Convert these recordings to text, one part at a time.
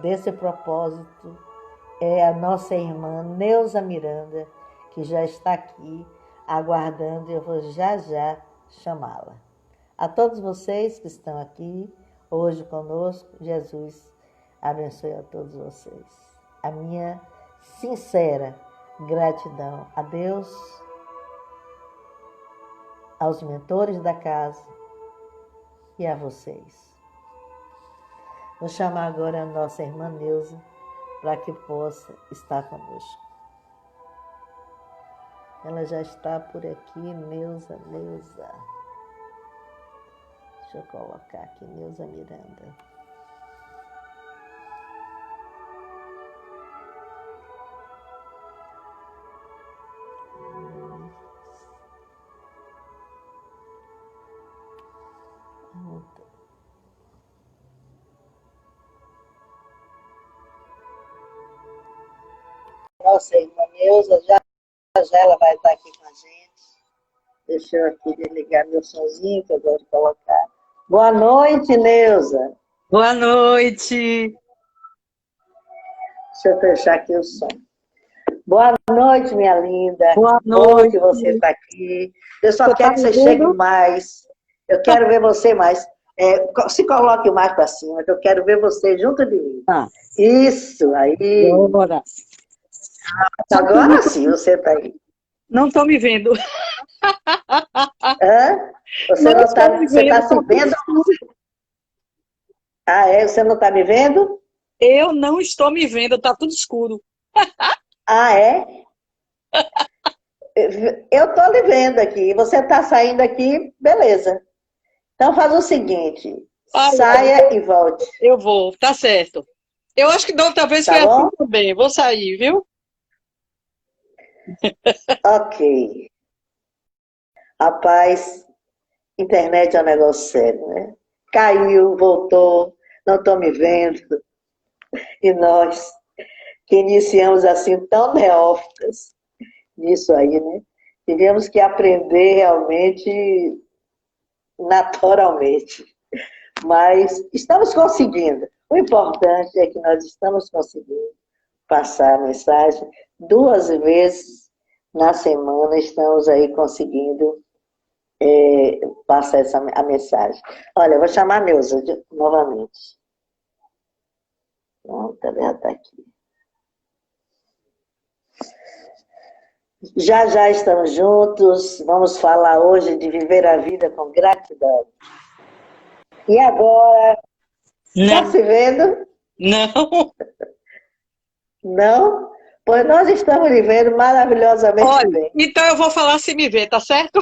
desse propósito é a nossa irmã Neuza Miranda, que já está aqui aguardando, eu vou já já chamá-la. A todos vocês que estão aqui hoje conosco, Jesus abençoe a todos vocês. A minha sincera gratidão a Deus, aos mentores da casa e a vocês. Vou chamar agora a nossa irmã Neuza para que possa estar conosco. Ela já está por aqui, Neuza. Deixa eu colocar aqui, Neuza Miranda. Nossa irmã Neuza, já ela vai estar aqui com a gente. Deixa eu aqui desligar meu sonzinho, que eu gosto de colocar. Boa noite, Neuza. Boa noite. Deixa eu fechar aqui o som. Boa noite, minha linda. Boa noite. Bom que você está aqui. Eu só quero que você chegue mais. Eu quero ver você mais. Se coloque mais para cima, que eu quero ver você junto de mim. Isso, aí. Bora. Agora sim, você está aí. Não estou me vendo. Hã? Você não está me vendo? Você está se vendo? Ah, é? Você não está me vendo? Eu não estou me vendo, está tudo escuro. Ah, é? Eu estou lhe vendo aqui. Você está saindo aqui, beleza. Então faz o seguinte, saia e volte. Eu vou, tá certo. Eu acho que da outra vez foi assim também. Vou sair, viu? Ok. Rapaz, internet é um negócio sério, né? Caiu, voltou, não estou me vendo. E nós, que iniciamos assim tão neófitas nisso aí, né? Tivemos que aprender realmente naturalmente. Mas estamos conseguindo. O importante é que nós estamos conseguindo passar a mensagem 2 vezes na semana, estamos aí conseguindo passar a mensagem. Olha, eu vou chamar a Neuza novamente. Pronto, ela está aqui. Já estamos juntos, vamos falar hoje de viver a vida com gratidão. E agora, está se vendo? Não. Não? Pois nós estamos vivendo maravilhosamente bem. Então eu vou falar se me ver, tá certo?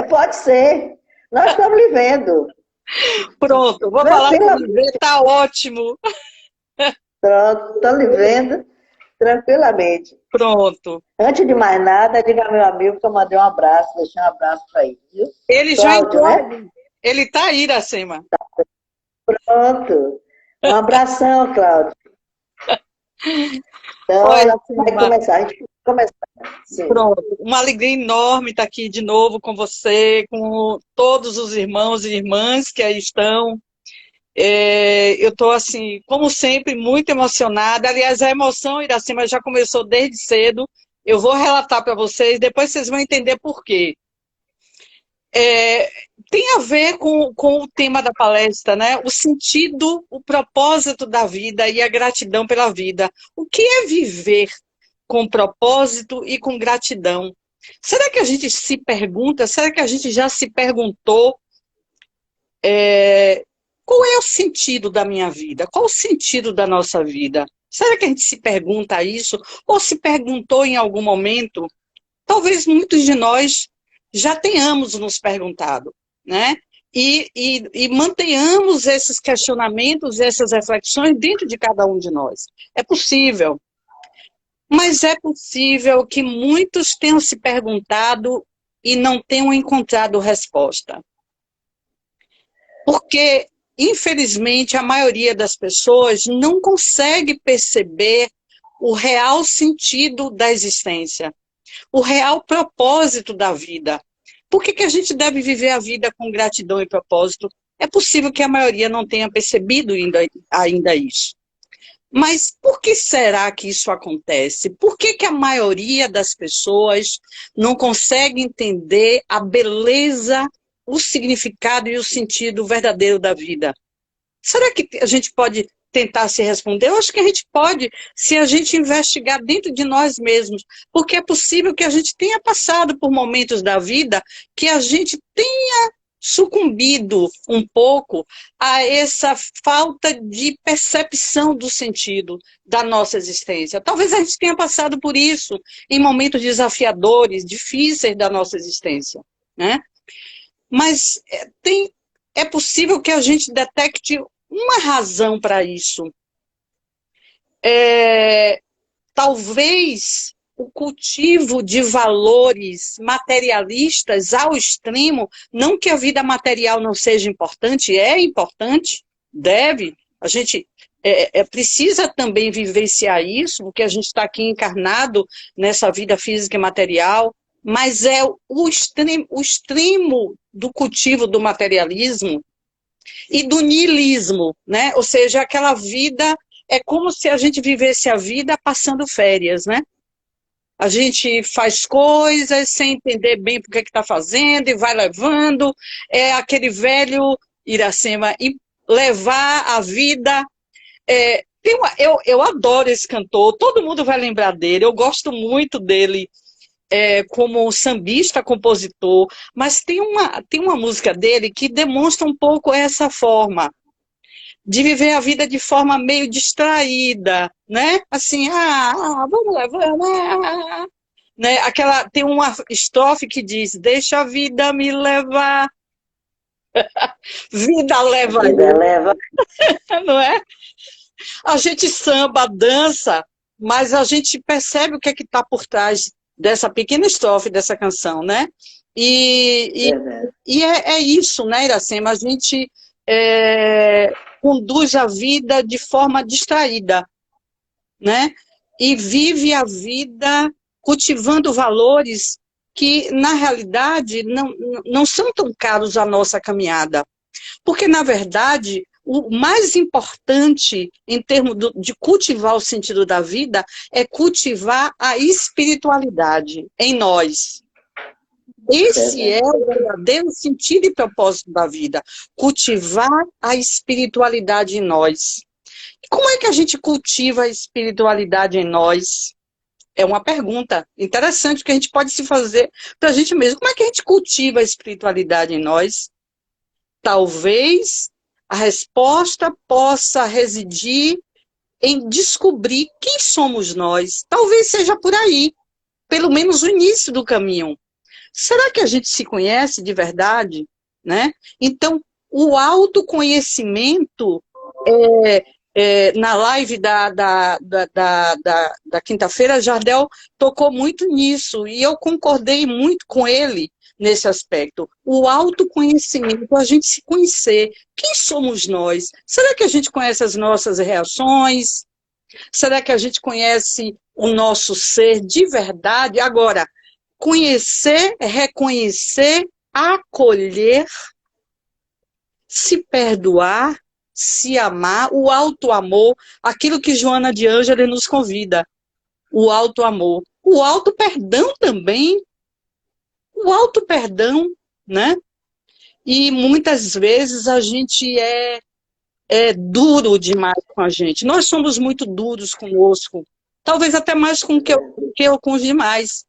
Pode ser. Nós estamos vivendo. Pronto, vou falar se me ver, tá ótimo. Pronto, estou lhe vendo tranquilamente. Pronto. Antes de mais nada, diga ao meu amigo que eu mandei um abraço, deixei um abraço para ele. Viu? Ele Cláudio, já entrou, né? Ele está aí, Iracema. Pronto. Um abração, Cláudio. Então, olha, vai começar. A gente vai começar. Sim. Pronto. Uma alegria enorme estar aqui de novo com você, com todos os irmãos e irmãs que aí estão. Eu estou, assim, como sempre, muito emocionada. Aliás, a emoção, Iracema, já começou desde cedo. Eu vou relatar para vocês, depois vocês vão entender por quê. Tem a ver com o tema da palestra, né? O sentido, o propósito da vida e a gratidão pela vida. O que é viver com propósito e com gratidão? Será que a gente se pergunta, será que a gente já se perguntou qual é o sentido da minha vida? Qual o sentido da nossa vida? Será que a gente se pergunta isso? Ou se perguntou em algum momento? Talvez muitos de nós já tenhamos nos perguntado, né? E mantenhamos esses questionamentos, essas reflexões dentro de cada um de nós. É possível. Mas é possível que muitos tenham se perguntado e não tenham encontrado resposta. Porque, infelizmente, a maioria das pessoas não consegue perceber o real sentido da existência, o real propósito da vida. Por que a gente deve viver a vida com gratidão e propósito? É possível que a maioria não tenha percebido ainda isso. Mas por que será que isso acontece? Por que que a maioria das pessoas não consegue entender a beleza, o significado e o sentido verdadeiro da vida? Será que a gente pode tentar se responder? Eu acho que a gente pode, se a gente investigar dentro de nós mesmos, porque é possível que a gente tenha passado por momentos da vida que a gente tenha sucumbido um pouco a essa falta de percepção do sentido da nossa existência. Talvez a gente tenha passado por isso em momentos desafiadores, difíceis da nossa existência, né? Mas é possível que a gente detecte uma razão para isso. Talvez o cultivo de valores materialistas ao extremo, não que a vida material não seja importante, é importante, deve, a gente precisa também vivenciar isso, porque a gente está aqui encarnado nessa vida física e material, mas é o extremo do cultivo do materialismo e do niilismo, né? Ou seja, aquela vida, é como se a gente vivesse a vida passando férias, né? A gente faz coisas sem entender bem por que está fazendo e vai levando, é aquele velho Iracema, e levar a vida. Eu adoro esse cantor, todo mundo vai lembrar dele, eu gosto muito dele. Como sambista, compositor, mas tem uma música dele que demonstra um pouco essa forma de viver a vida de forma meio distraída, né? Assim, vamos levar, né? Tem uma estrofe que diz: deixa a vida me levar, vida leva eu, não é? A gente samba, dança, mas a gente percebe o que é que está por trás dessa pequena estrofe dessa canção, né? E é isso, né, Iracema? A gente conduz a vida de forma distraída, né? E vive a vida cultivando valores que, na realidade, não são tão caros à nossa caminhada. Porque, na verdade, o mais importante em termos de cultivar o sentido da vida é cultivar a espiritualidade em nós. Esse é o verdadeiro sentido e propósito da vida, cultivar a espiritualidade em nós. Como é que a gente cultiva a espiritualidade em nós? É uma pergunta interessante que a gente pode se fazer para a gente mesmo. Como é que a gente cultiva a espiritualidade em nós? Talvez a resposta possa residir em descobrir quem somos nós. Talvez seja por aí, pelo menos o início do caminho. Será que a gente se conhece de verdade? Né? Então, o autoconhecimento, na live da quinta-feira, Jardel tocou muito nisso, e eu concordei muito com ele nesse aspecto. O autoconhecimento, a gente se conhecer. Quem somos nós? Será que a gente conhece as nossas reações? Será que a gente conhece o nosso ser de verdade? Agora, conhecer, reconhecer, acolher, se perdoar, se amar, o auto-amor, aquilo que Joana de Ângeles nos convida, o auto-amor. O auto-perdão também, o auto-perdão, né? E muitas vezes a gente é duro demais com a gente. Nós somos muito duros conosco, talvez até mais que com os demais.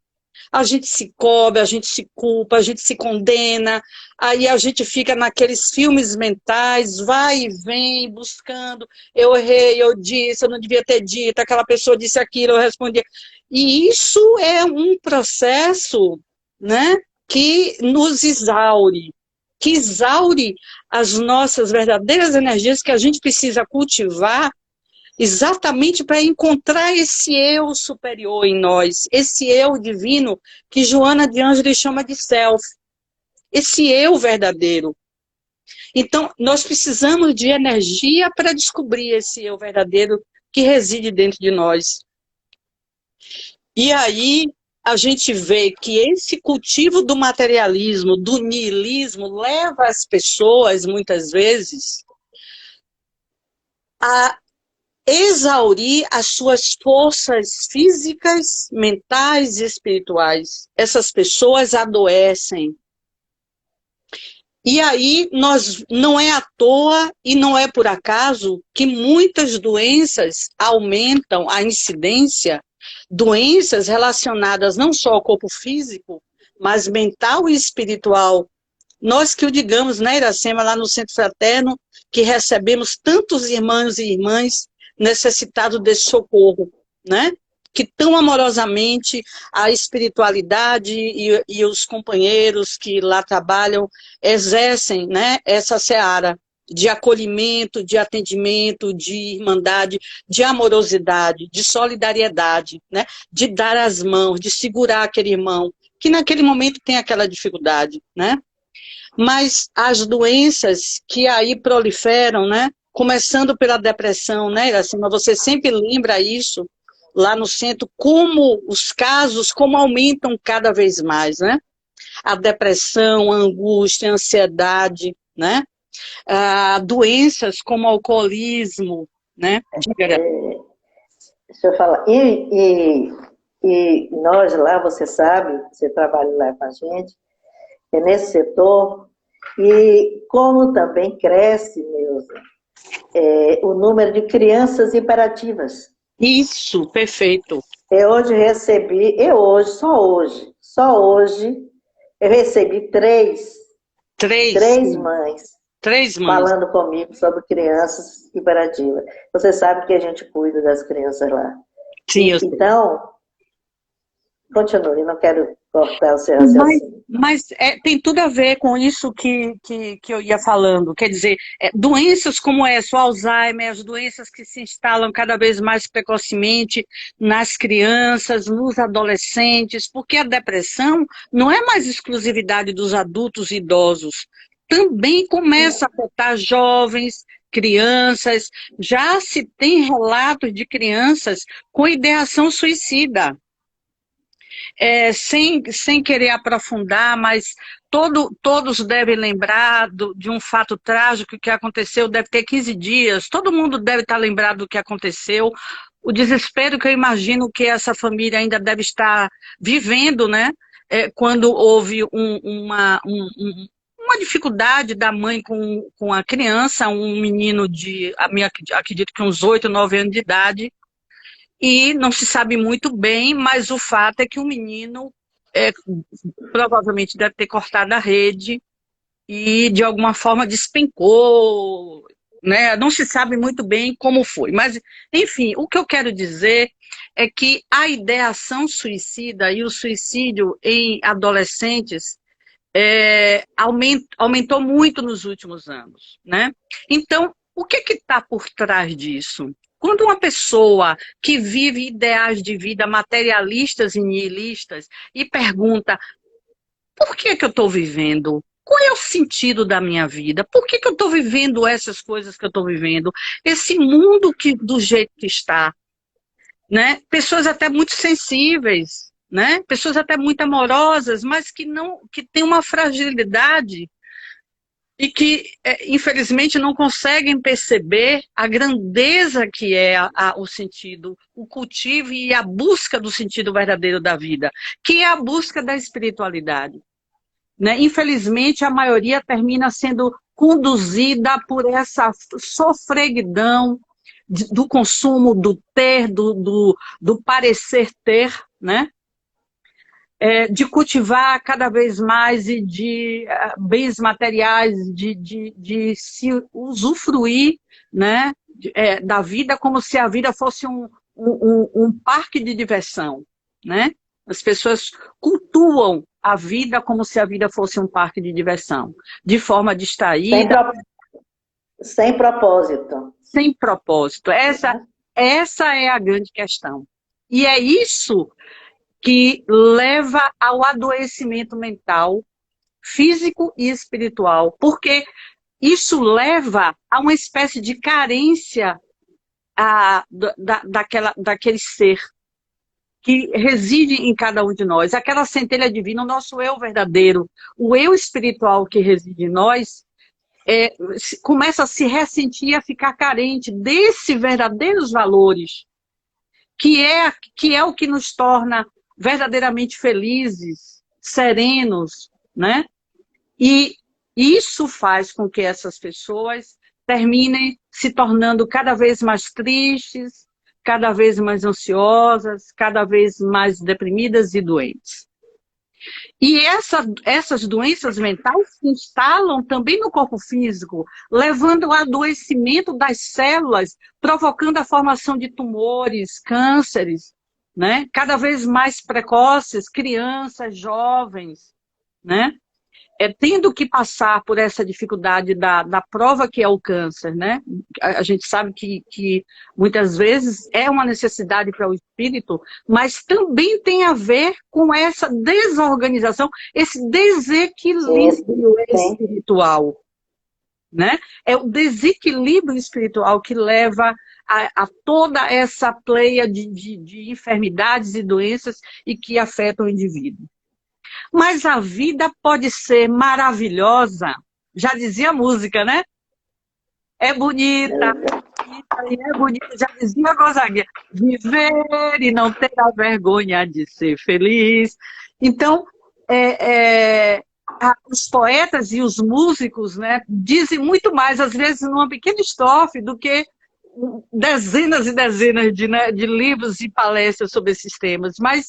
A gente se cobra, a gente se culpa, a gente se condena, aí a gente fica naqueles filmes mentais, vai e vem, buscando, eu errei, eu disse, eu não devia ter dito, aquela pessoa disse aquilo, eu respondi. E isso é um processo, né, que nos exaure, que exaure as nossas verdadeiras energias que a gente precisa cultivar exatamente para encontrar esse eu superior em nós, esse eu divino que Joana de Ângeles chama de self, esse eu verdadeiro. Então, nós precisamos de energia para descobrir esse eu verdadeiro que reside dentro de nós. E aí, a gente vê que esse cultivo do materialismo, do niilismo, leva as pessoas, muitas vezes, a exaurir as suas forças físicas, mentais e espirituais. Essas pessoas adoecem. E aí, não é à toa e não é por acaso que muitas doenças aumentam a incidência, doenças relacionadas não só ao corpo físico, mas mental e espiritual. Nós que o digamos, né, Iracema, lá no Centro Fraterno, que recebemos tantos irmãos e irmãs necessitados desse socorro, né? Que tão amorosamente a espiritualidade e os companheiros que lá trabalham exercem, né, essa seara de acolhimento, de atendimento, de irmandade, de amorosidade, de solidariedade, né, de dar as mãos, de segurar aquele irmão, que naquele momento tem aquela dificuldade, né? Mas as doenças que aí proliferam, né? Começando pela depressão, né, Iracema? Você sempre lembra isso lá no centro, como os casos, como aumentam cada vez mais, né? A depressão, a angústia, a ansiedade, né? Doenças como alcoolismo, né? Deixa eu falar. E nós lá, você sabe, você trabalha lá com a gente, é nesse setor, e como também cresce, Neuza, o número de crianças hiperativas. Isso, perfeito. Eu hoje recebi, só hoje, eu recebi três mães falando comigo sobre crianças hiperativas. Você sabe que a gente cuida das crianças lá. Sim, eu sei. Então, continue, não quero cortar o seu raciocínio. Mas tem tudo a ver com isso que eu ia falando. Quer dizer, doenças como essa, o Alzheimer, as doenças que se instalam cada vez mais precocemente nas crianças, nos adolescentes, porque a depressão não é mais exclusividade dos adultos e idosos. Também começa a afetar jovens, crianças. Já se tem relatos de crianças com ideação suicida. Sem querer aprofundar, mas todos devem lembrar de um fato trágico que aconteceu, deve ter 15 dias, todo mundo deve estar lembrado do que aconteceu, o desespero que eu imagino que essa família ainda deve estar vivendo, né? Quando houve uma dificuldade da mãe com a criança, um menino acredito que uns 8, 9 anos de idade, e não se sabe muito bem, mas o fato é que o menino provavelmente deve ter cortado a rede e de alguma forma despencou, né? Não se sabe muito bem como foi. Mas, enfim, o que eu quero dizer é que a ideação suicida e o suicídio em adolescentes aumentou muito nos últimos anos, né? Então, o que está por trás disso? Quando uma pessoa que vive ideais de vida materialistas e nihilistas e pergunta, por que eu estou vivendo? Qual é o sentido da minha vida? Por que eu estou vivendo essas coisas que eu estou vivendo? Esse mundo do jeito que está, né? Pessoas até muito sensíveis, né? Pessoas até muito amorosas, mas que têm uma fragilidade e que, infelizmente, não conseguem perceber a grandeza que é o sentido, o cultivo e a busca do sentido verdadeiro da vida, que é a busca da espiritualidade, né? Infelizmente, a maioria termina sendo conduzida por essa sofreguidão do consumo, do ter, do parecer ter, né? De cultivar cada vez mais e de bens materiais, de se usufruir, né, da vida como se a vida fosse um parque de diversão, né? As pessoas cultuam a vida como se a vida fosse um parque de diversão, de forma distraída. Sem propósito. Sem propósito. Essa é a grande questão. E é isso que leva ao adoecimento mental, físico e espiritual, porque isso leva a uma espécie de carência daquele ser, que reside em cada um de nós, aquela centelha divina, o nosso eu verdadeiro, o eu espiritual que reside em nós, começa a se ressentir, a ficar carente desses verdadeiros valores, que é o que nos torna verdadeiramente felizes, serenos, né? E isso faz com que essas pessoas terminem se tornando cada vez mais tristes, cada vez mais ansiosas, cada vez mais deprimidas e doentes. E essas doenças mentais se instalam também no corpo físico, levando ao adoecimento das células, provocando a formação de tumores, cânceres, né? Cada vez mais precoces, crianças, jovens, né? Tendo que passar por essa dificuldade da prova que é o câncer, né? A gente sabe que muitas vezes é uma necessidade para o espírito, mas também tem a ver com essa desorganização, esse desequilíbrio espiritual, né? É o desequilíbrio espiritual que leva a toda essa pleia de enfermidades e doenças e que afetam o indivíduo. Mas a vida pode ser maravilhosa, já dizia a música, né? É bonita, é bonita, já dizia a Gonzaguinha. Viver e não ter a vergonha de ser feliz. Então, os poetas e os músicos, né, dizem muito mais, às vezes, numa pequena estrofe, do que dezenas e dezenas de livros e palestras sobre esses temas. Mas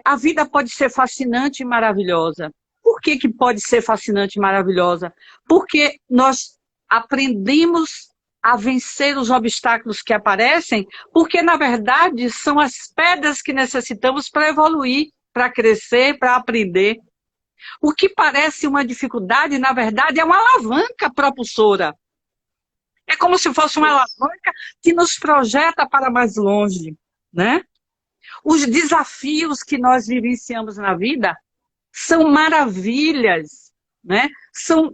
a vida pode ser fascinante e maravilhosa. Por que pode ser fascinante e maravilhosa? Porque nós aprendemos a vencer os obstáculos que aparecem, porque, na verdade, são as pedras que necessitamos para evoluir, para crescer, para aprender. O que parece uma dificuldade, na verdade, é uma alavanca propulsora. É como se fosse uma alavanca que nos projeta para mais longe, né? Os desafios que nós vivenciamos na vida são maravilhas, né? São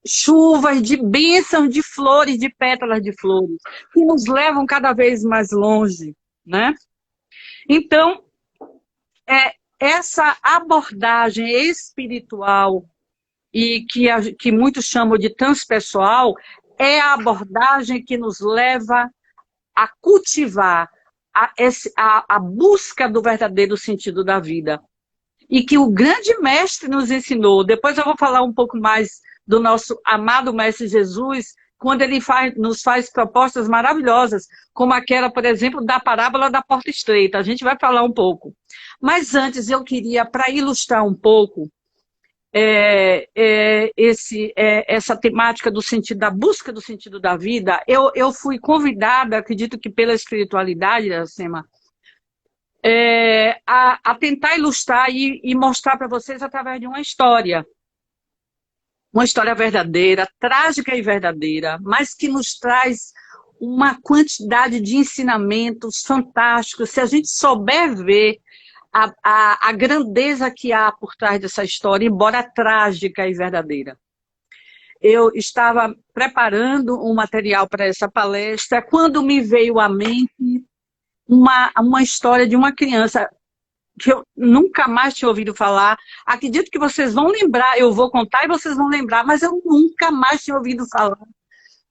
chuvas de bênçãos de flores, de pétalas de flores, que nos levam cada vez mais longe, né? Então, essa abordagem espiritual e que muitos chamam de transpessoal é a abordagem que nos leva a cultivar a busca do verdadeiro sentido da vida. E que o grande mestre nos ensinou. Depois eu vou falar um pouco mais do nosso amado mestre Jesus, quando ele nos faz propostas maravilhosas, como aquela, por exemplo, da parábola da porta estreita. A gente vai falar um pouco. Mas antes eu queria, para ilustrar um pouco essa temática do sentido, da busca do sentido da vida, eu fui convidada, acredito que pela espiritualidade, Iracema, a tentar ilustrar e mostrar para vocês através de uma história verdadeira, trágica e verdadeira, mas que nos traz uma quantidade de ensinamentos fantásticos, se a gente souber ver a grandeza que há por trás dessa história, embora trágica e verdadeira. Eu estava preparando um material para essa palestra, quando me veio à mente uma história de uma criança que eu nunca mais tinha ouvido falar. Acredito que vocês vão lembrar, eu vou contar e vocês vão lembrar, mas eu nunca mais tinha ouvido falar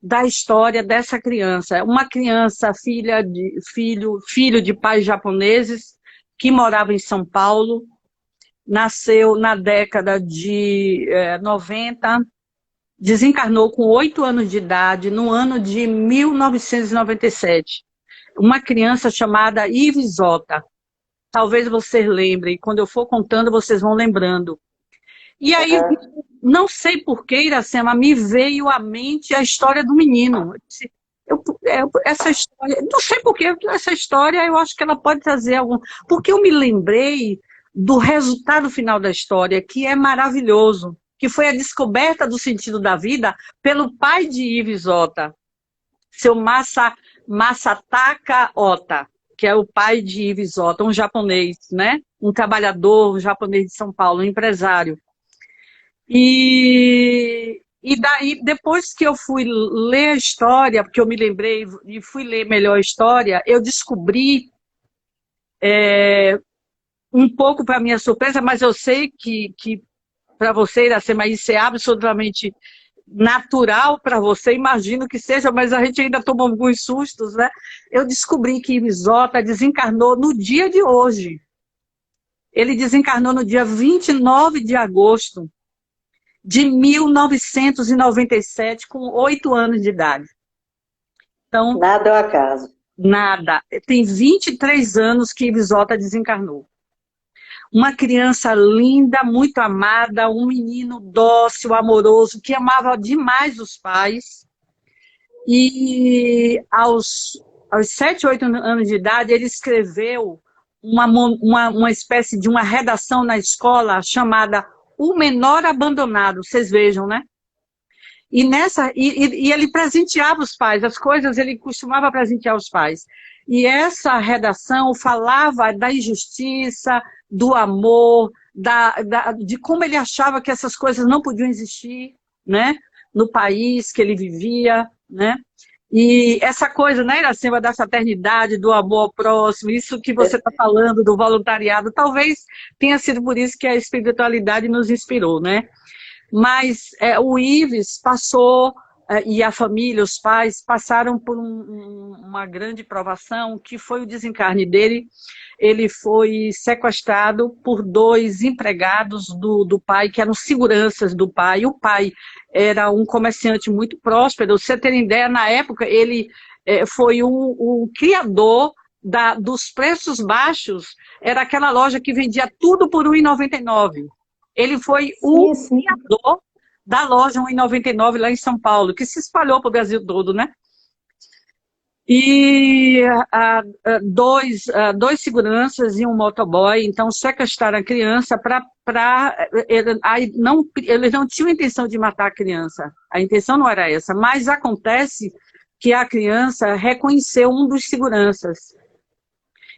da história dessa criança. Uma criança, filho de pais japoneses, que morava em São Paulo, nasceu na década de 90, desencarnou com 8 anos de idade, no ano de 1997. Uma criança chamada Ivisota. Talvez vocês lembrem, quando eu for contando, vocês vão lembrando. E aí, não sei por que, Iracema, me veio à mente a história do menino. Essa história, não sei por que, essa história eu acho que ela pode trazer algum... Porque eu me lembrei do resultado final da história, que é maravilhoso, que foi a descoberta do sentido da vida pelo pai de Ivisota, seu Masataka Ota, que é o pai de Ivisota, um japonês, né? Um trabalhador, um japonês de São Paulo, um empresário. E daí, depois que eu fui ler a história, porque eu me lembrei e fui ler melhor a história, eu descobri Um pouco para minha surpresa, mas eu sei que para você, Iracema, isso é absolutamente natural para você, imagino que seja, mas a gente ainda toma alguns sustos, né? Eu descobri que Ives-Ota desencarnou no dia de hoje. Ele desencarnou no dia 29 de agosto de 1997, com 8 anos de idade. Então, nada é um acaso. Nada. Tem 23 anos que Ives-Ota desencarnou. Uma criança linda, muito amada, um menino dócil, amoroso, que amava demais os pais. E aos 7, 8 anos de idade, ele escreveu uma espécie de uma redação na escola chamada O Menor Abandonado. Vocês vejam, né? E ele presenteava os pais, as coisas ele costumava presentear os pais. E essa redação falava da injustiça, do amor, de como ele achava que essas coisas não podiam existir, né, no país que ele vivia, né? E essa coisa, né, Iracema, da fraternidade, do amor ao próximo, isso que você está falando, do voluntariado, talvez tenha sido por isso que a espiritualidade nos inspirou, né? Mas o Ives passou, e a família, os pais, passaram por uma grande provação, que foi o desencarne dele. Ele foi sequestrado por 2 empregados do pai, que eram seguranças do pai. O pai era um comerciante muito próspero. Você ter ideia, na época, ele foi o criador dos preços baixos. Era aquela loja que vendia tudo por R$ 1,99. Ele foi o criador da loja 1,99 lá em São Paulo, que se espalhou para o Brasil todo, né? E dois seguranças e um motoboy, então sequestraram a criança eles não tinham intenção de matar a criança, a intenção não era essa, mas acontece que a criança reconheceu um dos seguranças.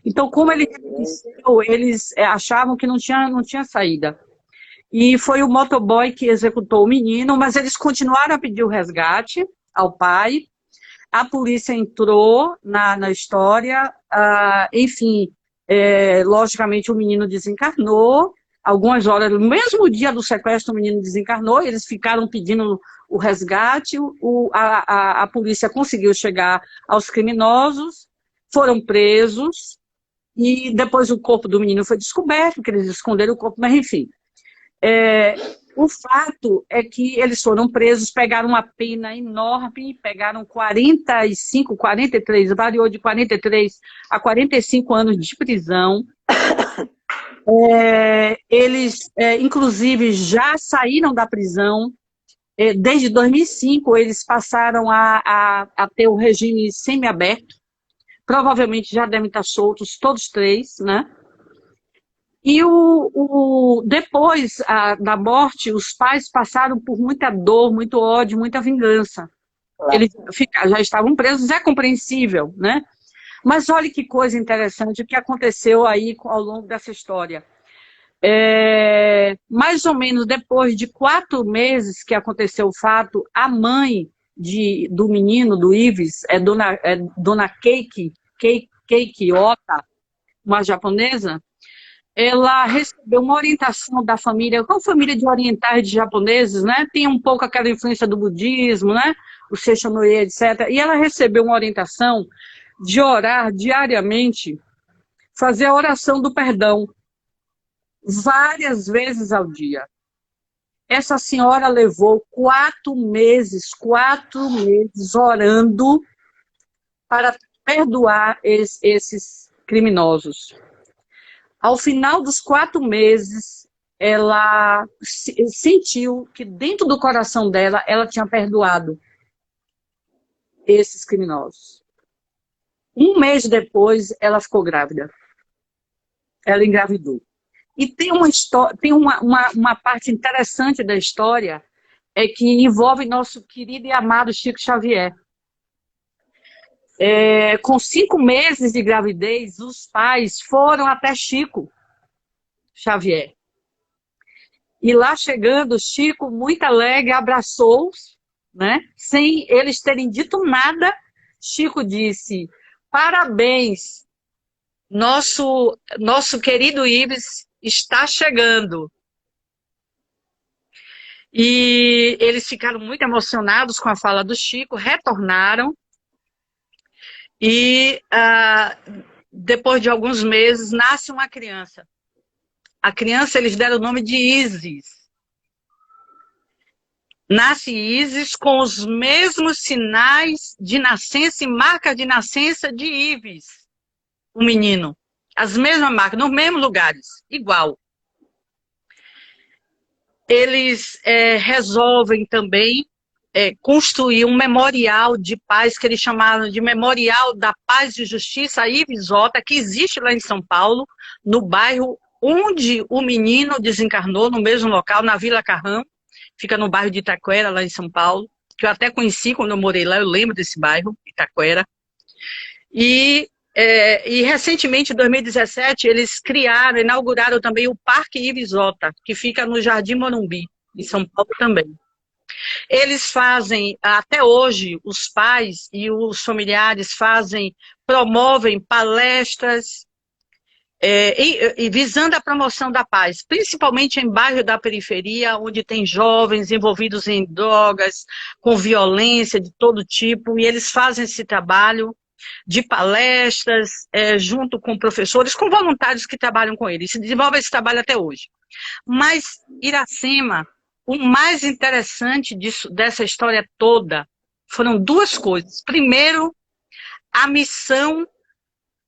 Então, como ele reconheceu, eles achavam que não tinha saída. E foi o motoboy que executou o menino, mas eles continuaram a pedir o resgate ao pai. A polícia entrou na história, enfim, logicamente o menino desencarnou. Algumas horas, no mesmo dia do sequestro, o menino desencarnou, eles ficaram pedindo o resgate, a polícia conseguiu chegar aos criminosos, foram presos, e depois o corpo do menino foi descoberto, que eles esconderam o corpo, mas enfim. O fato é que eles foram presos, pegaram uma pena enorme, pegaram 45, 43, variou de 43 a 45 anos de prisão. Eles, inclusive, já saíram da prisão. Desde 2005, eles passaram a ter o regime semiaberto. Provavelmente já devem estar soltos, todos 3, né? E depois da morte, os pais passaram por muita dor, muito ódio, muita vingança. Eles já estavam presos, é compreensível, né? Mas olha que coisa interessante o que aconteceu aí ao longo dessa história. Mais ou menos depois de 4 meses que aconteceu o fato, a mãe do menino, do Ives, dona Keiki Ota, uma japonesa, ela recebeu uma orientação da família, qual família de orientais de japoneses, né? Tem um pouco aquela influência do budismo, né? O Seishonoye, etc. E ela recebeu uma orientação de orar diariamente, fazer a oração do perdão, várias vezes ao dia. Essa senhora levou 4 meses orando para perdoar esses criminosos. Ao final dos 4 meses, ela sentiu que dentro do coração dela, ela tinha perdoado esses criminosos. 1 mês depois, ela ficou grávida. Ela engravidou. E tem uma parte interessante da história, que envolve nosso querido e amado Chico Xavier. Com 5 meses de gravidez, os pais foram até Chico Xavier. E lá chegando, Chico, muito alegre, abraçou-os, né? Sem eles terem dito nada. Chico disse: parabéns, nosso querido Ives está chegando. E eles ficaram muito emocionados com a fala do Chico, retornaram e depois de alguns meses nasce uma criança. A criança eles deram o nome de Isis. Nasce Isis com os mesmos sinais de nascença e marca de nascença de Ives, o menino. As mesmas marcas, nos mesmos lugares, igual. Eles resolvem também construir um memorial de paz, que eles chamaram de Memorial da Paz e Justiça, Ives Ota, que existe lá em São Paulo, no bairro onde o menino desencarnou, no mesmo local, na Vila Carrão, fica no bairro de Itaquera, lá em São Paulo, que eu até conheci quando eu morei lá, eu lembro desse bairro, Itaquera. E recentemente, em 2017, eles inauguraram também o Parque Ives Ota, que fica no Jardim Morumbi, em São Paulo também. Eles fazem, até hoje, os pais e os familiares promovem palestras visando a promoção da paz, principalmente em bairros da periferia, onde tem jovens envolvidos em drogas, com violência de todo tipo, e eles fazem esse trabalho de palestras, junto com professores, com voluntários que trabalham com eles. Se desenvolve esse trabalho até hoje. Mas Iracema, o mais interessante dessa história toda foram duas coisas. Primeiro, a missão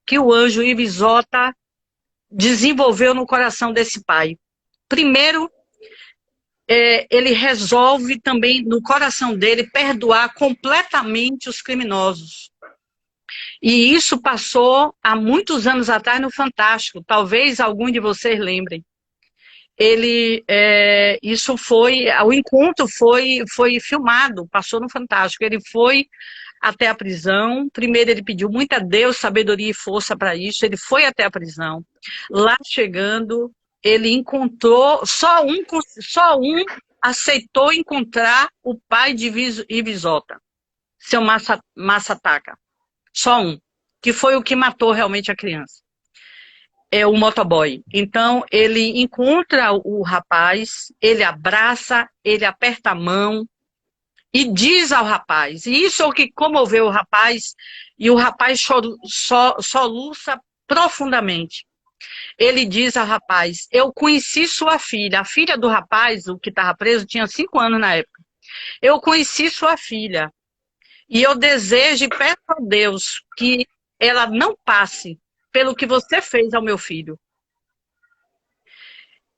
que o anjo Ives Ota desenvolveu no coração desse pai. Primeiro, ele resolve também, no coração dele, perdoar completamente os criminosos. E isso passou há muitos anos atrás no Fantástico, talvez algum de vocês lembrem. O encontro foi filmado, passou no Fantástico. Ele foi até a prisão. Primeiro ele pediu muito a Deus sabedoria e força para isso. Ele foi até a prisão. Lá chegando, ele encontrou, só um aceitou encontrar o pai de Ives Ota, seu Massataca. Só um, que foi o que matou realmente a criança. É o motoboy. Então, ele encontra o rapaz, ele abraça, ele aperta a mão e diz ao rapaz, e isso é o que comoveu o rapaz, e o rapaz soluça profundamente. Ele diz ao rapaz, eu conheci sua filha. A filha do rapaz, o que estava preso, tinha 5 anos na época. Eu conheci sua filha. E eu desejo e peço a Deus que ela não passe pelo que você fez ao meu filho.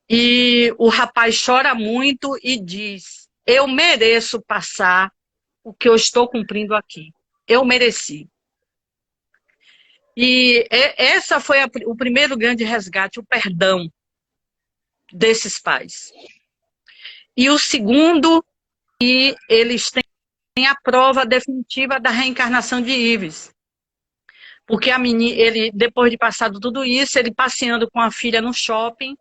E o rapaz chora muito e diz, eu mereço passar o que eu estou cumprindo aqui. Eu mereci. E essa foi o primeiro grande resgate, o perdão desses pais. E o segundo, que eles têm a prova definitiva da reencarnação de Ives. Porque a menina, depois de passado tudo isso, ele passeando com a filha no shopping,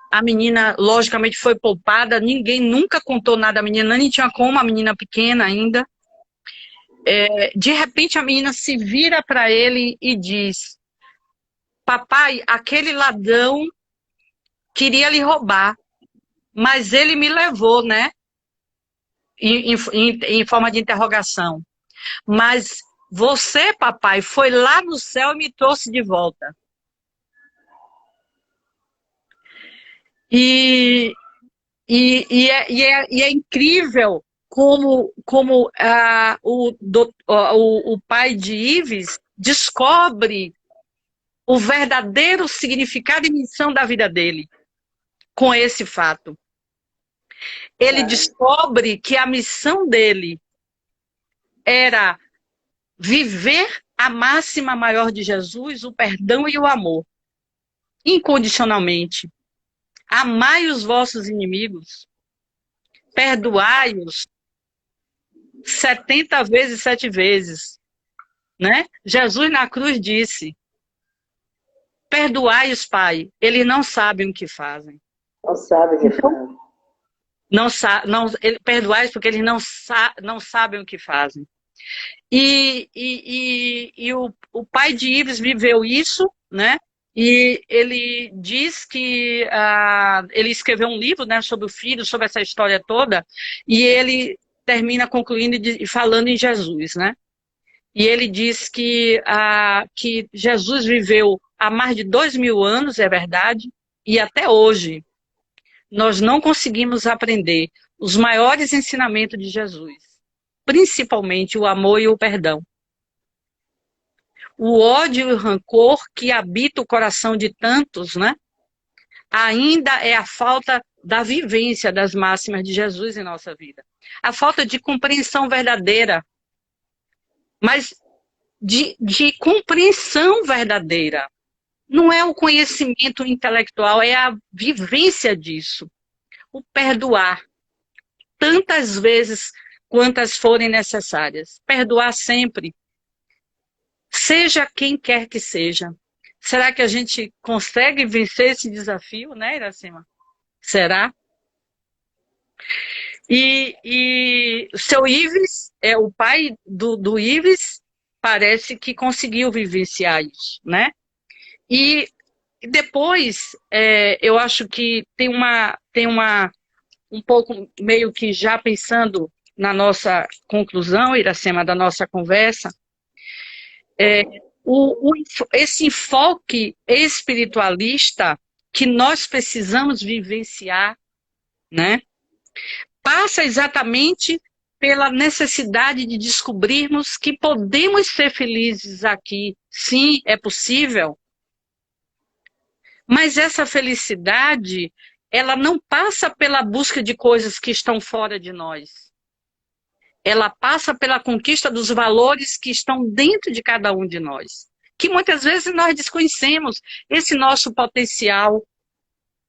a menina, logicamente, foi poupada, ninguém nunca contou nada à menina, nem tinha como, a menina pequena ainda. De repente, a menina se vira para ele e diz, papai, aquele ladrão queria lhe roubar, mas ele me levou, né? Em forma de interrogação. Mas você, papai, foi lá no céu e me trouxe de volta. E é incrível como o pai de Ives descobre o verdadeiro significado e missão da vida dele com esse fato. Ele descobre que a missão dele era viver a máxima maior de Jesus, o perdão e o amor, incondicionalmente. Amai os vossos inimigos, perdoai-os 70 vezes, 7 vezes. Né? Jesus na cruz disse, perdoai-os, Pai, eles não sabem o que fazem. Não sabem o que fazem. Perdoai-os porque eles não sabem o que fazem. E o pai de Ives viveu isso, né? E ele diz que ele escreveu um livro, né, sobre o filho, sobre essa história toda, e ele termina concluindo e falando em Jesus, né? E ele diz que Jesus viveu há mais de 2000 anos, é verdade, e até hoje nós não conseguimos aprender os maiores ensinamentos de Jesus, principalmente o amor e o perdão. O ódio e o rancor que habita o coração de tantos, né? Ainda é a falta da vivência das máximas de Jesus em nossa vida. A falta de compreensão verdadeira, mas de compreensão verdadeira. Não é o conhecimento intelectual, é a vivência disso. O perdoar, tantas vezes quantas forem necessárias. Perdoar sempre, seja quem quer que seja. Será que a gente consegue vencer esse desafio, né, Iracema? Será? E o seu Ives, o pai do Ives, parece que conseguiu vivenciar isso, né? E depois, eu acho que tem um pouco, meio que já pensando na nossa conclusão, Iracema, da nossa conversa, esse enfoque espiritualista que nós precisamos vivenciar, né, passa exatamente pela necessidade de descobrirmos que podemos ser felizes aqui. Sim, é possível. Mas essa felicidade, ela não passa pela busca de coisas que estão fora de nós. Ela passa pela conquista dos valores que estão dentro de cada um de nós. Que muitas vezes nós desconhecemos esse nosso potencial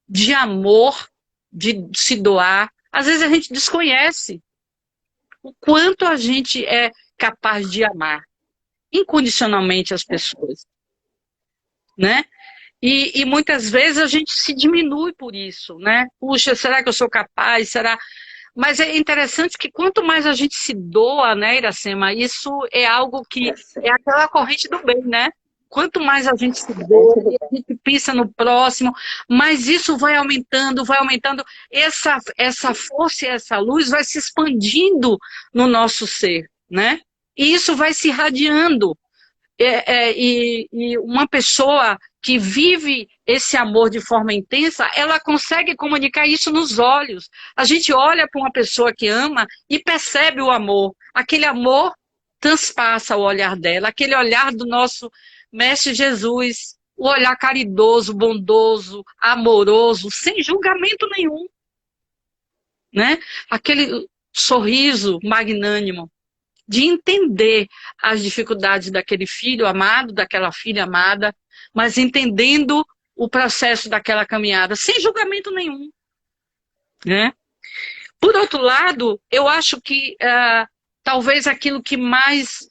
de amor, de se doar. Às vezes a gente desconhece o quanto a gente é capaz de amar incondicionalmente as pessoas, né? E muitas vezes a gente se diminui por isso, né? Puxa, será que eu sou capaz? Será? Mas é interessante que quanto mais a gente se doa, né, Iracema, isso é algo que é aquela corrente do bem, né? Quanto mais a gente se doa, a gente pensa no próximo, mais isso vai aumentando, essa força e essa luz vai se expandindo no nosso ser, né? E isso vai se irradiando. E uma pessoa que vive esse amor de forma intensa, ela consegue comunicar isso nos olhos. A gente olha para uma pessoa que ama e percebe o amor. Aquele amor transpassa o olhar dela, aquele olhar do nosso Mestre Jesus, o olhar caridoso, bondoso, amoroso, sem julgamento nenhum, né? Aquele sorriso magnânimo de entender as dificuldades daquele filho amado, daquela filha amada, mas entendendo o processo daquela caminhada, sem julgamento nenhum, né? Por outro lado, eu acho que talvez aquilo que mais...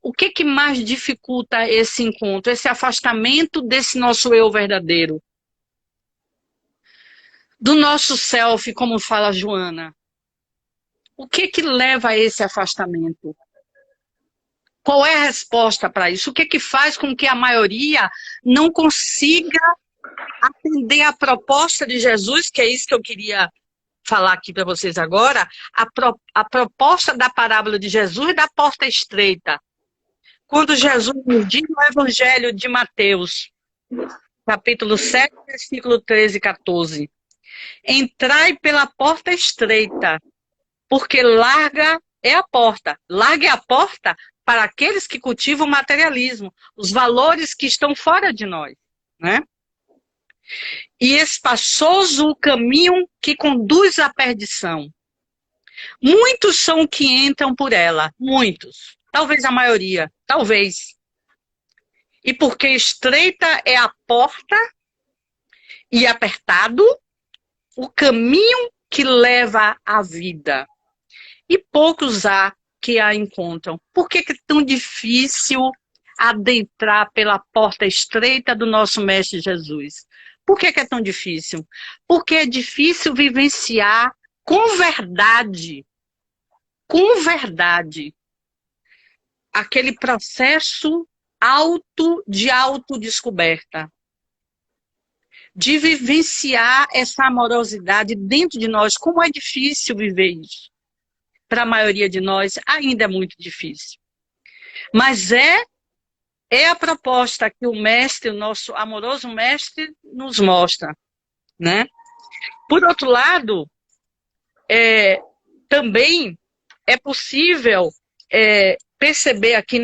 o que mais dificulta esse encontro, esse afastamento desse nosso eu verdadeiro? Do nosso self, como fala a Joana. O que leva a esse afastamento? Qual é a resposta para isso? O que faz com que a maioria não consiga atender a proposta de Jesus, que é isso que eu queria falar aqui para vocês agora, a proposta da parábola de Jesus da porta estreita. Quando Jesus nos diz no Evangelho de Mateus, capítulo 7, versículo 13 e 14, entrai pela porta estreita, porque larga é a porta para aqueles que cultivam o materialismo, os valores que estão fora de nós, né? E espaçoso o caminho que conduz à perdição. Muitos são que entram por ela, muitos, talvez a maioria, talvez. E porque estreita é a porta e apertado o caminho que leva à vida. E poucos há que a encontram. Por que é tão difícil adentrar pela porta estreita do nosso Mestre Jesus? Por que é tão difícil? Porque é difícil vivenciar com verdade, aquele processo de autodescoberta, de vivenciar essa amorosidade dentro de nós. Como é difícil viver isso. Para a maioria de nós, ainda é muito difícil. Mas é a proposta que o mestre, o nosso amoroso mestre, nos mostra, né? Por outro lado, também é possível perceber aqui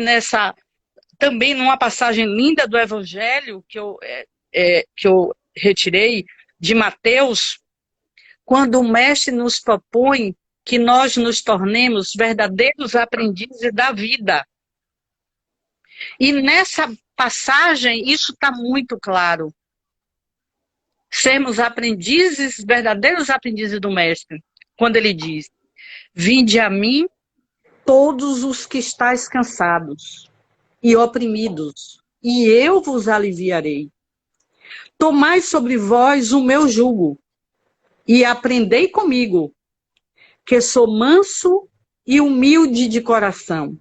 também numa passagem linda do Evangelho que eu retirei de Mateus, quando o mestre nos propõe que nós nos tornemos verdadeiros aprendizes da vida. E nessa passagem isso está muito claro. Sermos aprendizes, verdadeiros aprendizes do mestre, quando ele diz: vinde a mim todos os que estáis cansados e oprimidos, e eu vos aliviarei. Tomai sobre vós o meu jugo, e aprendei comigo, que sou manso e humilde de coração,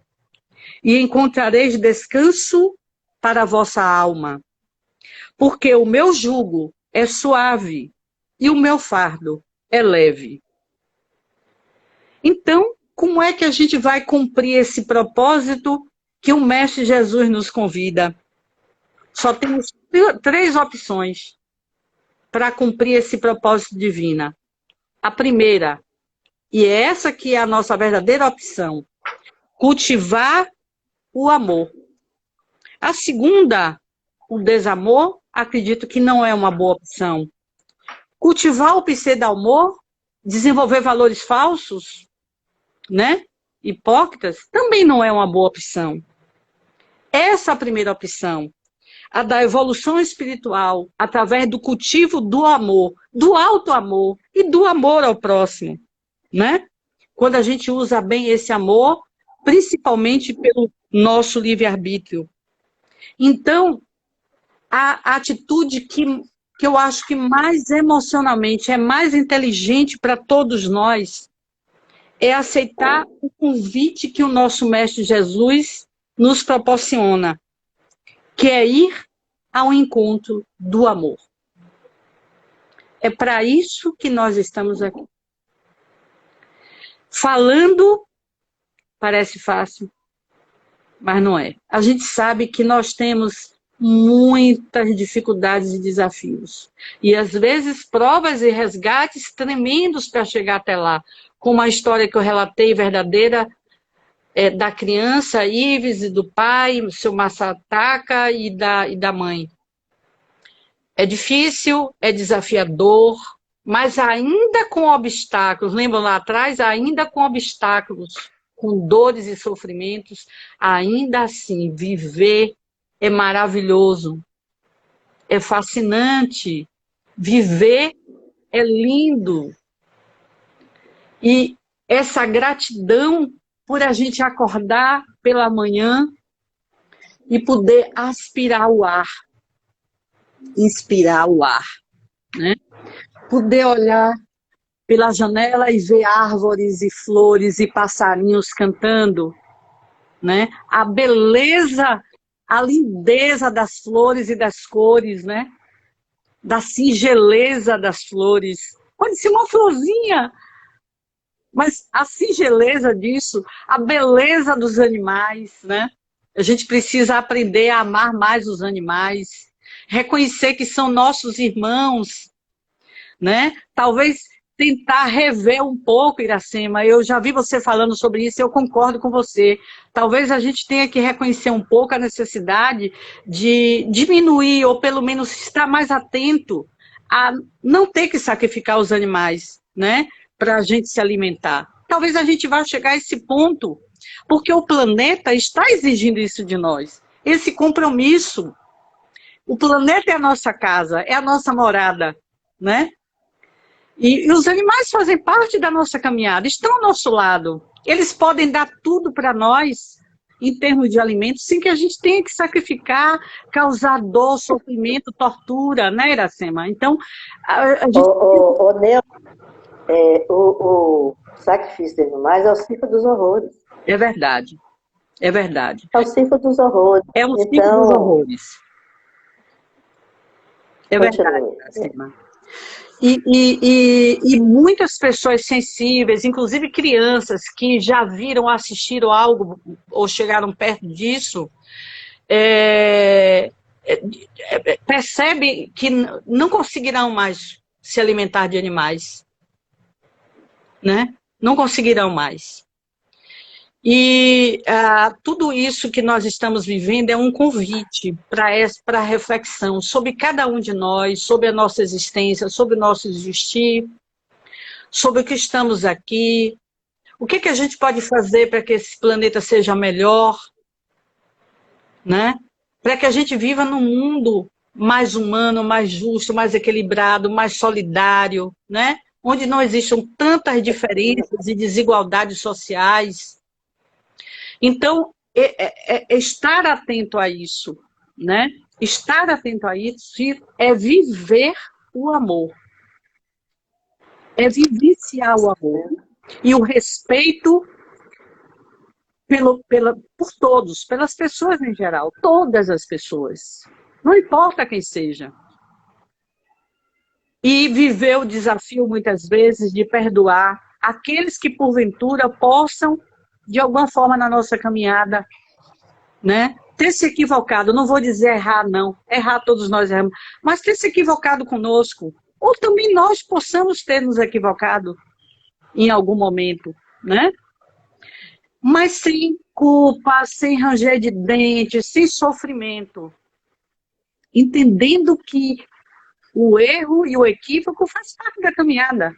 e encontrareis descanso para a vossa alma, porque o meu jugo é suave e o meu fardo é leve. Então, como é que a gente vai cumprir esse propósito que o Mestre Jesus nos convida? Só temos 3 opções para cumprir esse propósito divino. A primeira, e é essa que é a nossa verdadeira opção, cultivar o amor. A segunda, o desamor, acredito que não é uma boa opção. Cultivar o pseudo-amor, desenvolver valores falsos, né? Hipócritas, também não é uma boa opção. Essa é a primeira opção, a da evolução espiritual, através do cultivo do amor, do alto amor e do amor ao próximo, né? Quando a gente usa bem esse amor, principalmente pelo nosso livre-arbítrio. Então, a atitude que eu acho que mais emocionalmente é mais inteligente para todos nós é aceitar o convite que o nosso Mestre Jesus nos proporciona, que é ir ao encontro do amor. É para isso que nós estamos aqui. Falando, parece fácil, mas não é. A gente sabe que nós temos muitas dificuldades e desafios. E, às vezes, provas e resgates tremendos para chegar até lá. Como a história que eu relatei, verdadeira, da criança Ives e do pai, o seu Masataka e da mãe. É difícil, é desafiador, mas ainda com obstáculos, lembram lá atrás? Ainda com obstáculos, com dores e sofrimentos, ainda assim, viver é maravilhoso, é fascinante, viver é lindo. E essa gratidão por a gente acordar pela manhã e poder aspirar o ar, inspirar o ar, né? Poder olhar pela janela e ver árvores e flores e passarinhos cantando, né? A beleza, a lindeza das flores e das cores, né? Da singeleza das flores. Pode ser uma florzinha, mas a singeleza disso, a beleza dos animais, né? A gente precisa aprender a amar mais os animais, reconhecer que são nossos irmãos, né? Talvez tentar rever um pouco, Iracema. Eu já vi você falando sobre isso, eu concordo com você. Talvez a gente tenha que reconhecer um pouco a necessidade de diminuir, ou pelo menos estar mais atento a não ter que sacrificar os animais, né? Para a gente se alimentar. Talvez a gente vá chegar a esse ponto, porque o planeta está exigindo isso de nós. Esse compromisso. O planeta é a nossa casa, é a nossa morada, né? E os animais fazem parte da nossa caminhada, estão ao nosso lado. Eles podem dar tudo para nós, em termos de alimentos, sem que a gente tenha que sacrificar, causar dor, sofrimento, tortura, né, Iracema? Então, a gente... Neu, o sacrifício dos animais é o ciclo dos horrores. É verdade. É verdade. É o circo dos horrores. É o circo Então, dos horrores. É verdade, continue. Iracema. E muitas pessoas sensíveis, inclusive crianças que já viram, assistiram algo ou chegaram perto disso, percebem que não conseguirão mais se alimentar de animais, né? Não conseguirão mais. E tudo isso que nós estamos vivendo é um convite para a reflexão sobre cada um de nós, sobre a nossa existência, sobre o nosso existir, sobre o que estamos aqui, o que a gente pode fazer para que esse planeta seja melhor, né? Para que a gente viva num mundo mais humano, mais justo, mais equilibrado, mais solidário, né? Onde não existam tantas diferenças e desigualdades sociais. Então, estar atento a isso, né? Estar atento a isso é viver o amor. É vivenciar o amor. E o respeito por todos, pelas pessoas em geral, todas as pessoas. Não importa quem seja. E viver o desafio, muitas vezes, de perdoar aqueles que, porventura, possam, de alguma forma, na nossa caminhada, né, ter se equivocado. Não vou dizer errar, não. Errar, todos nós erramos. Mas ter se equivocado conosco. Ou também nós possamos ter nos equivocado em algum momento, né? Mas sem culpa, sem ranger de dentes, sem sofrimento. Entendendo que o erro e o equívoco faz parte da caminhada.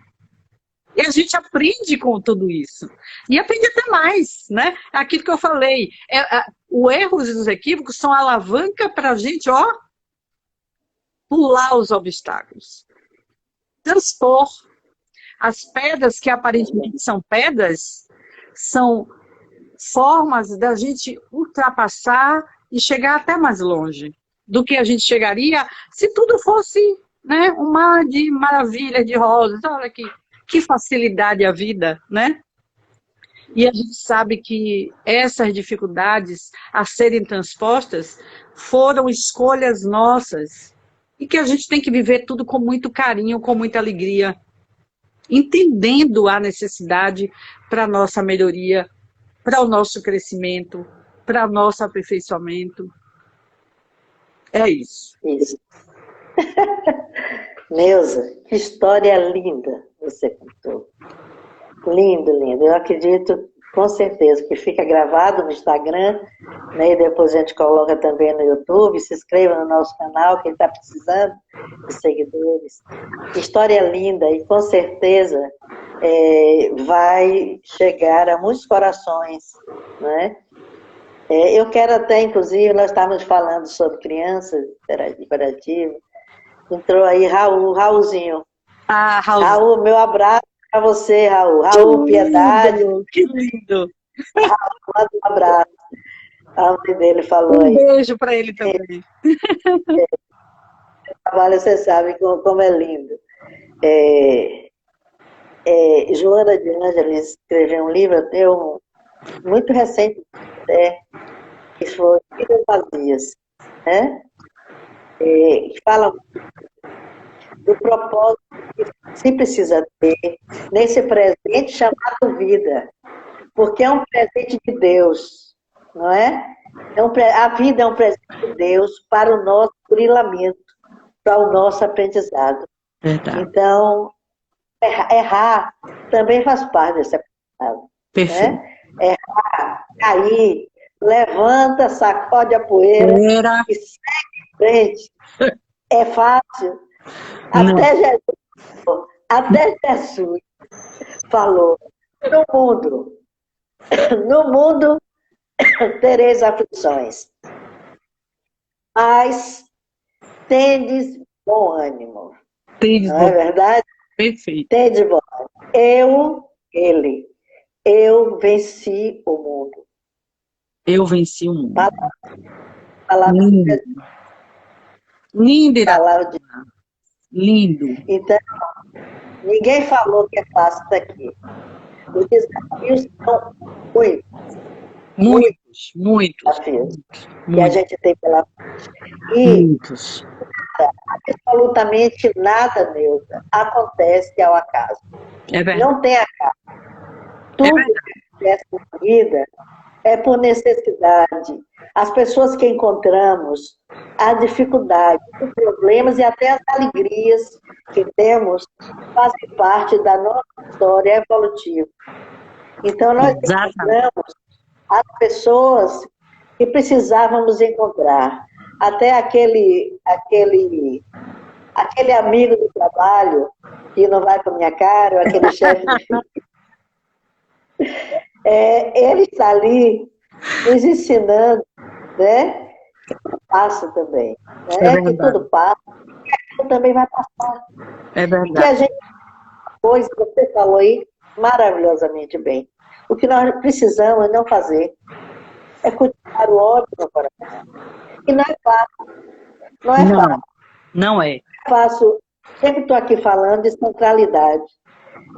E a gente aprende com tudo isso. E aprende até mais, né? Aquilo que eu falei. O erro e os equívocos são alavanca para a gente, pular os obstáculos. Transpor. As pedras que aparentemente são pedras, são formas da gente ultrapassar e chegar até mais longe do que a gente chegaria se tudo fosse, né, um mar de maravilhas, de rosas. Olha que facilidade a vida, né? E a gente sabe que essas dificuldades a serem transpostas foram escolhas nossas e que a gente tem que viver tudo com muito carinho, com muita alegria, entendendo a necessidade para a nossa melhoria, para o nosso crescimento, para o nosso aperfeiçoamento. É isso. Isso. Neuza, que história linda você contou. Lindo, lindo. Eu acredito, com certeza, que fica gravado no Instagram, né, e depois a gente coloca também no YouTube. Se inscreva no nosso canal, quem está precisando de seguidores. História linda e, com certeza, vai chegar a muitos corações, né? Eu quero até, inclusive, nós estávamos falando sobre crianças interativas. Entrou aí Raulzinho. Raul, meu abraço para você, Raul. Raul, Piedade. Que lindo. Raul, um abraço. A mãe dele falou aí. Um beijo para ele também. O trabalho, você sabe como é lindo. Joana de Ângeles escreveu um livro, muito recente, que foi Vidas Vazias, né? Que fala do propósito que se precisa ter nesse presente chamado vida, porque é um presente de Deus, não é? A vida é um presente de Deus para o nosso burilamento, para o nosso aprendizado. Verdade. Então, errar também faz parte desse aprendizado. Perfeito. Né? Errar, cair, levanta, sacode a poeira e segue em frente. É fácil. Até Jesus falou, no mundo tereis aflições, mas tendes bom ânimo. Não é verdade? Perfeito. Tendes bom ânimo. Eu venci o mundo. Eu venci o mundo. Palavra lindo. Lindo, palavra de... Lindo. Então, ninguém falou que é fácil daqui. Os desafios são muitos. muitos, desafios que a muitos, gente tem pela e muitos. absolutamente nada, Neuza, acontece ao acaso. É verdade, Não tem acaso. é Tudo verdade, que acontece na vida é por necessidade. As pessoas que encontramos, as dificuldades, os problemas e até as alegrias que temos fazem parte da nossa história evolutiva. Então, nós exatamente. encontramos as pessoas que precisávamos encontrar. Até aquele amigo do trabalho que não vai com a minha cara, ou aquele chefe difícil. Ele está ali nos ensinando, né? Que tudo passa também, É né? Que verdade, tudo passa, que também vai passar. é E que a verdade. gente, coisa que você falou aí maravilhosamente bem. O que nós precisamos não fazer é cultivar o ódio no coração. E não é fácil, não é Não, fácil. não é. Faço, sempre estou aqui falando de centralidade,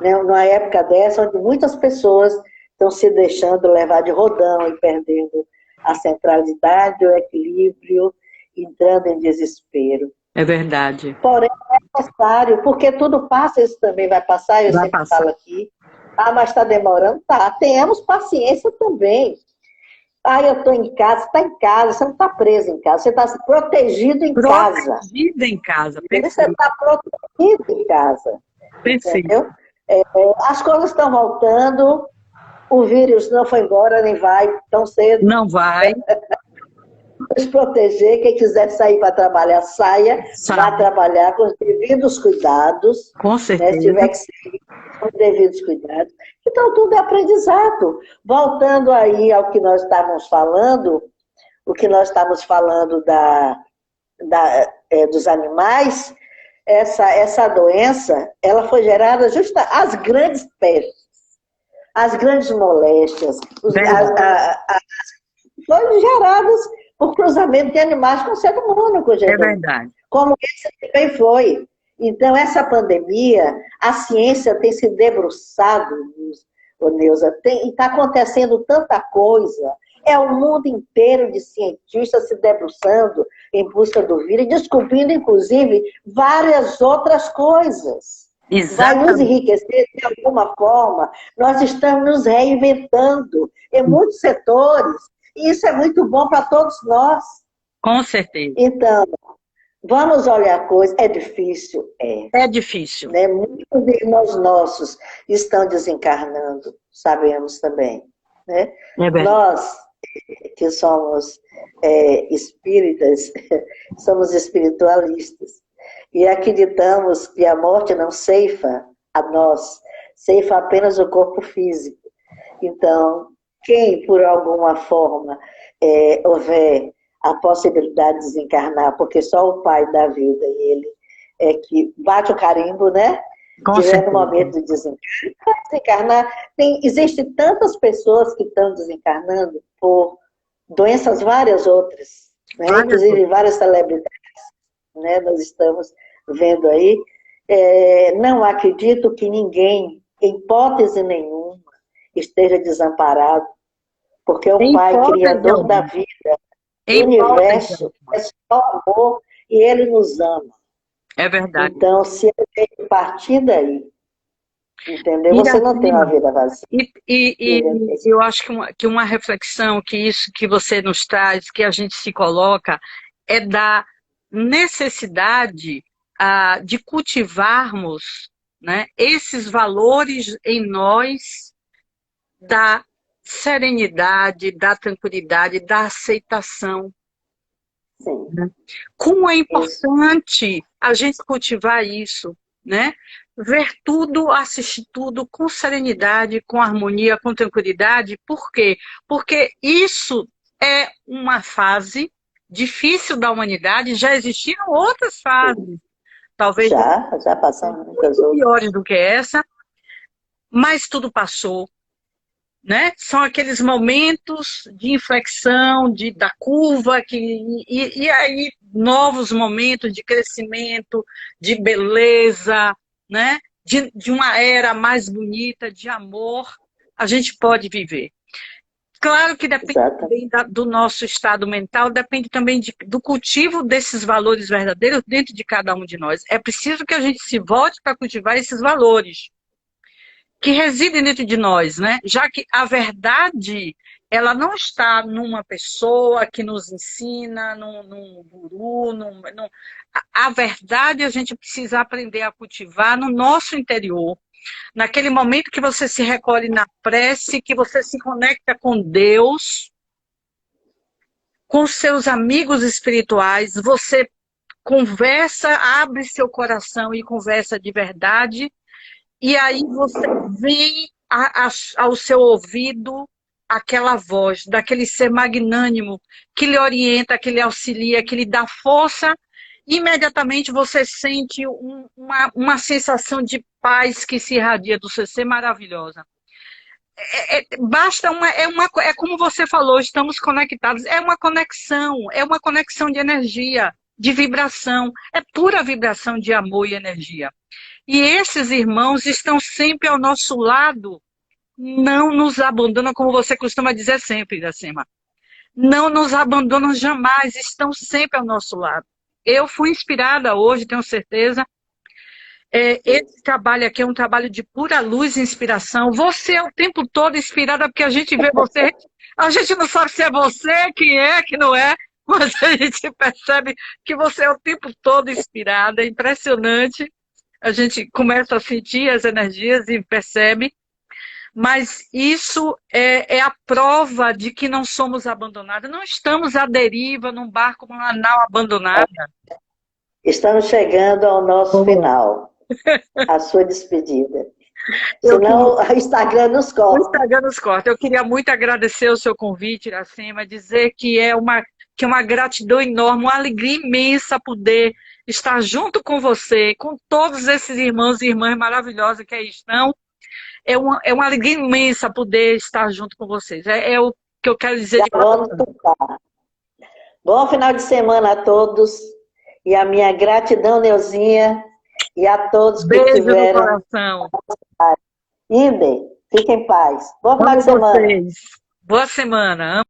né? Numa época dessa, onde muitas pessoas estão se deixando levar de rodão e perdendo a centralidade, o equilíbrio, entrando em desespero. É verdade. Porém, é necessário, porque tudo passa, isso também vai passar, eu Vai sempre passar. falo aqui. Ah, mas está demorando? Tá. Tenhamos paciência também. Ah, eu estou em casa, está em casa, você não está preso em casa, você está protegido em casa. Protegida em casa, Você perfeito, está protegido em casa, perfeito. entendeu? As coisas estão voltando, o vírus não foi embora, nem vai tão cedo. Não vai, Nos proteger, quem quiser sair para trabalhar, saia, vá sabe, trabalhar com os devidos cuidados, com né? Se tiver certeza. que sair, com os devidos cuidados. Então, tudo é aprendizado. Voltando aí ao que nós estávamos falando, o que nós estávamos falando dos animais, essa doença, ela foi gerada justa as grandes pestes, as grandes moléstias, Verdade, foram geradas por cruzamento de animais com o ser humano, é Cogedor, verdade. como esse também foi. Então, essa pandemia, a ciência tem se debruçado, Neuza, e está acontecendo tanta coisa. É o mundo inteiro de cientistas se debruçando em busca do vírus e descobrindo, inclusive, várias outras coisas. Vai nos Exatamente, enriquecer de alguma forma. Nós estamos nos reinventando em muitos setores. E isso é muito bom para todos nós. com certeza. Então, vamos olhar a coisa. É difícil? É. É difícil, Né? Muitos irmãos nossos estão desencarnando, sabemos também. Né? é verdade. Nós, que somos espíritas, somos espiritualistas. E acreditamos que a morte não ceifa a nós, ceifa apenas o corpo físico. Então, quem, por alguma forma, houver a possibilidade de desencarnar, porque só o Pai da vida, ele é que bate o carimbo, né? Com Tiver no certeza. momento de desencarnar. Existem tantas pessoas que estão desencarnando por doenças várias outras, né? Várias Inclusive outras. várias celebridades, né? Nós estamos vendo aí. Não acredito que ninguém, em hipótese nenhuma, esteja desamparado, porque o Em Pai, hipótese Criador da alguma. vida, do Em hipótese universo, alguma. é só amor e Ele nos ama. É verdade. Então, se ele partir daí, entendeu? E Você não tem uma assim, vida vazia. e eu acho que uma reflexão que isso que você nos traz, que a gente se coloca, é da necessidade de cultivarmos, né, esses valores em nós da serenidade, da tranquilidade, da aceitação. Sim, Né? Como é isso. importante a gente cultivar isso, né? Ver tudo, assistir tudo com serenidade, com harmonia, com tranquilidade. Por quê? Porque isso é uma fase difícil da humanidade, já existiram outras fases, talvez Já passamos muitas muito outras. piores do que essa, mas tudo passou. Né? São aqueles momentos de inflexão, da curva, e aí novos momentos de crescimento, de beleza, né? De uma era mais bonita, de amor, a gente pode viver. Claro que depende Exatamente. também do nosso estado mental, depende também do cultivo desses valores verdadeiros dentro de cada um de nós. É preciso que a gente se volte para cultivar esses valores que residem dentro de nós, né? Já que a verdade, ela não está numa pessoa que nos ensina, num guru, a verdade a gente precisa aprender a cultivar no nosso interior. Naquele momento que você se recolhe na prece, que você se conecta com Deus, com seus amigos espirituais, você conversa, abre seu coração e conversa de verdade, e aí você vem ao seu ouvido aquela voz daquele ser magnânimo que lhe orienta, que lhe auxilia, que lhe dá força. Imediatamente você sente uma sensação de paz que se irradia do seu ser maravilhosa. Basta é como você falou, estamos conectados, é uma conexão de energia, de vibração, é pura vibração de amor e energia. E esses irmãos estão sempre ao nosso lado, não nos abandonam, como você costuma dizer sempre, Iracema. Não nos abandonam jamais, estão sempre ao nosso lado. Eu fui inspirada hoje, tenho certeza. Esse trabalho aqui é um trabalho de pura luz e inspiração. Você é o tempo todo inspirada, porque a gente vê você, a gente não sabe se é você, quem é, que não é, mas a gente percebe que você é o tempo todo inspirada, é impressionante. A gente começa a sentir as energias e percebe, mas isso é a prova de que não somos abandonadas, não estamos à deriva num barco, numa nau abandonada. Estamos chegando ao nosso final, a sua despedida. Senão o Instagram nos O corta. Instagram nos corta. Eu queria muito agradecer o seu convite, Iracema, dizer que é uma gratidão enorme, uma alegria imensa poder estar junto com você, com todos esses irmãos e irmãs maravilhosas que aí estão. É uma alegria imensa poder estar junto com vocês. É o que eu quero dizer Já de vamos coração. tocar. Bom final de semana a todos. E a minha gratidão, Neuzinha, e a todos que Beijo tiveram. no coração. Idem, fiquem em paz. Bom final de Amo semana. vocês. Boa semana.